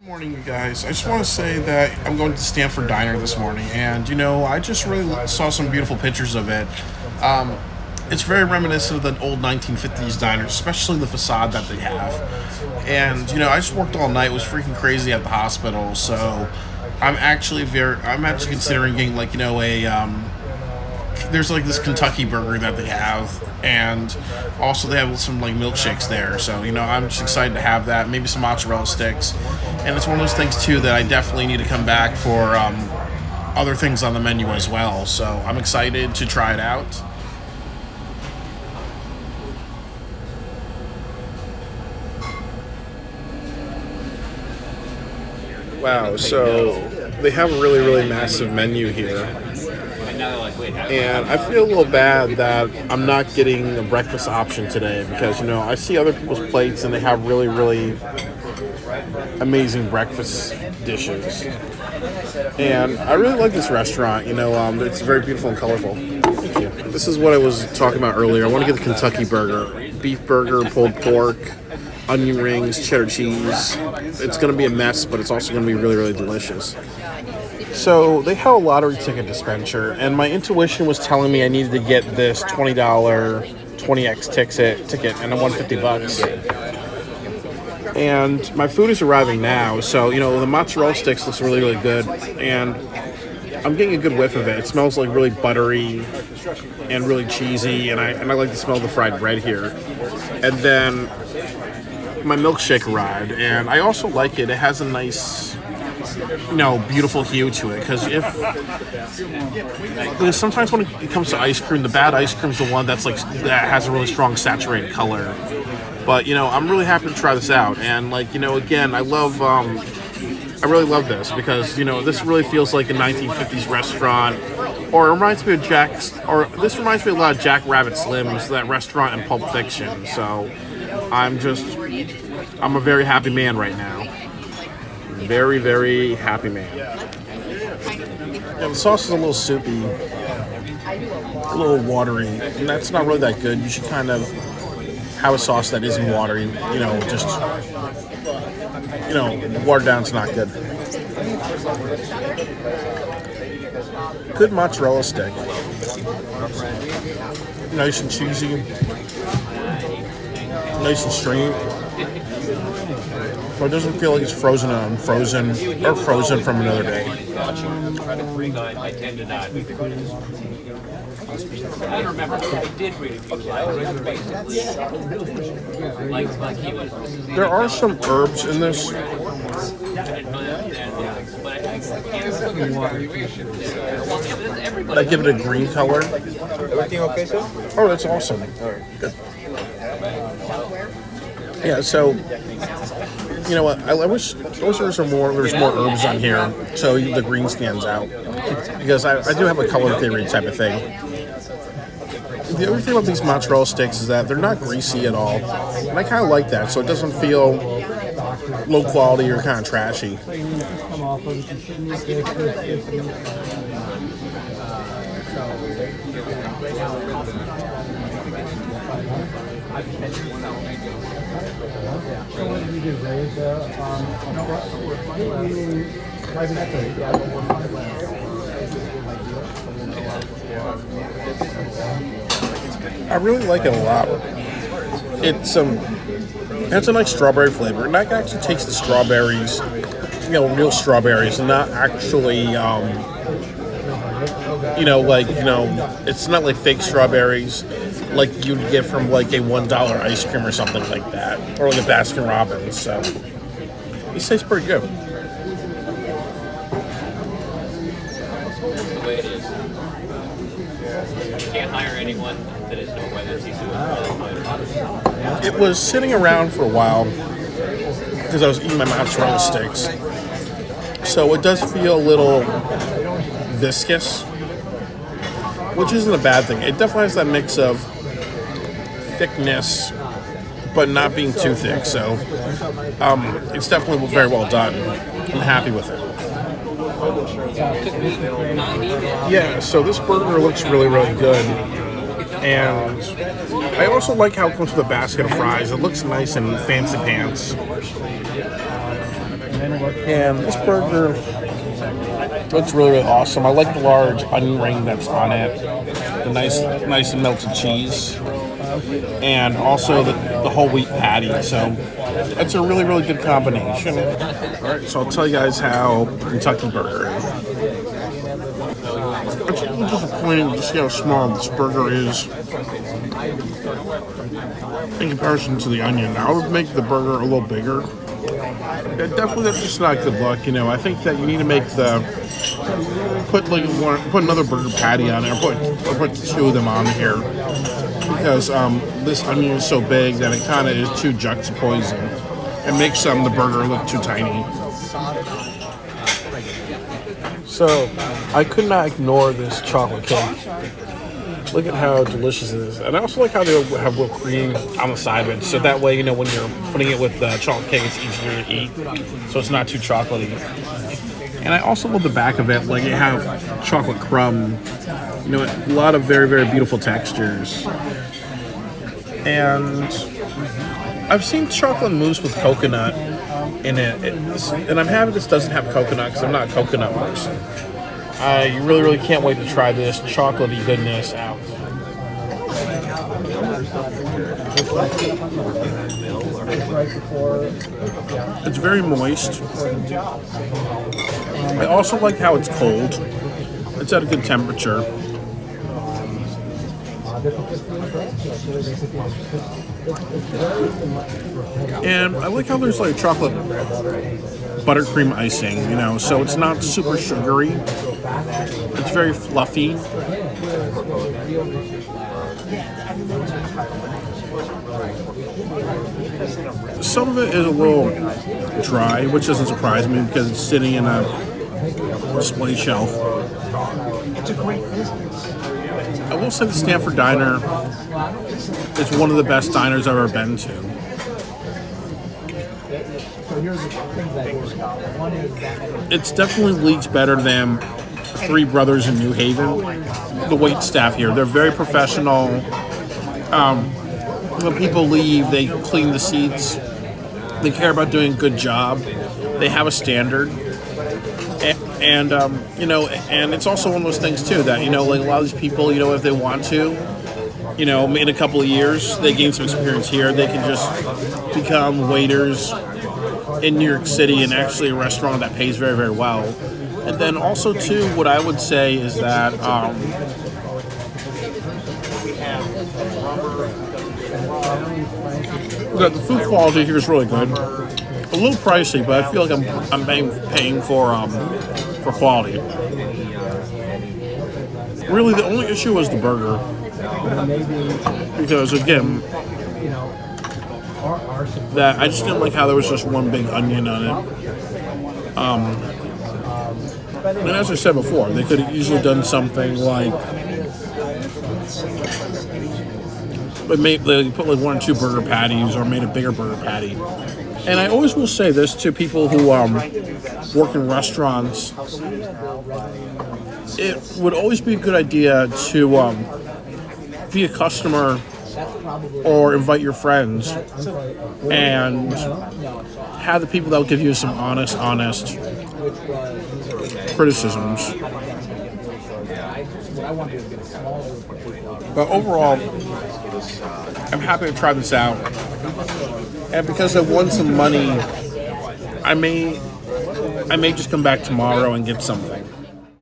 Morning, you guys. I just want to say that I'm going to Stamford Diner this morning, and I just really saw some beautiful pictures of it. Um, it's very reminiscent of the old 1950s diners, especially the facade that they have. And I just worked all night; it was freaking crazy at the hospital. So I'm actually considering getting like there's like this Kentucky burger that they have, and also they have some like milkshakes there. So I'm just excited to have that. Maybe some mozzarella sticks, and it's one of those things too that I definitely need to come back for other things on the menu as well. So I'm excited to try it out. Wow, so they have a really, really massive menu here. And I feel a little bad that I'm not getting a breakfast option today because, I see other people's plates and they have really, really amazing breakfast dishes. And I really like this restaurant. It's very beautiful and colorful. Thank you. This is what I was talking about earlier. I want to get the Kentucky burger. Beef burger, pulled pork, onion rings, cheddar cheese. It's going to be a mess, but it's also going to be really, really delicious. So they have a lottery ticket dispenser, and my intuition was telling me I needed to get this $20 20x ticket, and I won $50. And my food is arriving now, so the mozzarella sticks looks really, really good, and I'm getting a good whiff of it. It smells like really buttery and really cheesy, and I like the smell of the fried bread here. And then my milkshake arrived, and I also like it. It has a nice, beautiful hue to it. Because sometimes when it comes to ice cream, the bad ice cream is the one that has a really strong saturated color. But I'm really happy to try this out, and again, I really love this because this really feels like a 1950s restaurant, or it reminds me of this reminds me a lot of Jack Rabbit Slim's, that restaurant in Pulp Fiction. So I'm a very happy man right now. Very, very happy man. Yeah, the sauce is a little soupy, a little watery, and that's not really that good. You should kind of have a sauce that isn't watery. Watered down's not good. Good mozzarella stick. Nice and cheesy. Nice and stringy. But it doesn't feel like it's frozen on frozen or frozen from another day. There are some herbs in this. I give it a green color. Everything okay, sir? Oh, that's awesome. All right. Good. Yeah, so what? I wish there's more herbs on here, so the green stands out. Because I do have a color theory type of thing. The other thing about these mozzarella sticks is that they're not greasy at all, and I kind of like that, so it doesn't feel low quality or kind of trashy. I really like it a lot. It has a nice strawberry flavor, and I can actually taste the strawberries, real strawberries, and not actually, it's not like fake strawberries like you'd get from like a $1 ice cream or something like that, or like a Baskin Robbins. So this tastes pretty good. The way it is. You can't hire anyone that is no weather season. It was sitting around for a while because I was eating my mozzarella sticks, so it does feel a little viscous, which isn't a bad thing. It definitely has that mix of thickness, but not being too thick. So it's definitely very well done. I'm happy with it. Yeah, so this burger looks really, really good. And I also like how it comes with a basket of fries. It looks nice and fancy pants. And this burger looks really, really awesome. I like the large onion ring that's on it, the nice melted cheese, and also the whole wheat patty. So it's a really, really good combination. All right, so I'll tell you guys how Kentucky Burger is. It's a little disappointing to see how small this burger is in comparison to the onion. I would make the burger a little bigger. Definitely, that's just not good luck. I think that you need to make put another burger patty on it, or put two of them on here, because this onion is so big that it kind of is too juxtaposing. It makes the burger look too tiny. So, I could not ignore this chocolate cake. Look at how delicious it is. And I also like how they have whipped cream on the side of it. So that way, when you're putting it with chocolate cake, it's easier to eat. So it's not too chocolatey. And I also love the back of it. Like, you have chocolate crumb. A lot of very, very beautiful textures. And I've seen chocolate mousse with coconut in it. And I'm happy this doesn't have coconut because I'm not a coconut person. I really, really can't wait to try this chocolatey goodness out. It's very moist. I also like how it's cold. It's at a good temperature. And I like how there's like chocolate buttercream icing, so it's not super sugary. It's very fluffy. Some of it is a little dry, which doesn't surprise me because it's sitting in a display shelf. I will say the Stamford Diner is one of the best diners I've ever been to. It's definitely leagues better than Three Brothers in New Haven. The wait staff here, they're very professional. When people leave, they clean the seats. They care about doing a good job. They have a standard. And and it's also one of those things too that, like a lot of these people, if they want to, in a couple of years, they gain some experience here. They can just become waiters in New York City and actually a restaurant that pays very, very well. And then also too, what I would say is that the food quality here is really good. A little pricey, but I feel like I'm paying for quality. Really, the only issue was the burger, because again, that I just didn't like how there was just one big onion on it. And as I said before, they could have easily done something like they put like 1 or 2 burger patties or made a bigger burger patty. And I always will say this to people who work in restaurants. It would always be a good idea to be a customer or invite your friends and have the people that will give you some honest criticisms. But overall, I'm happy to try this out. And because I've won some money, I may just come back tomorrow and get something.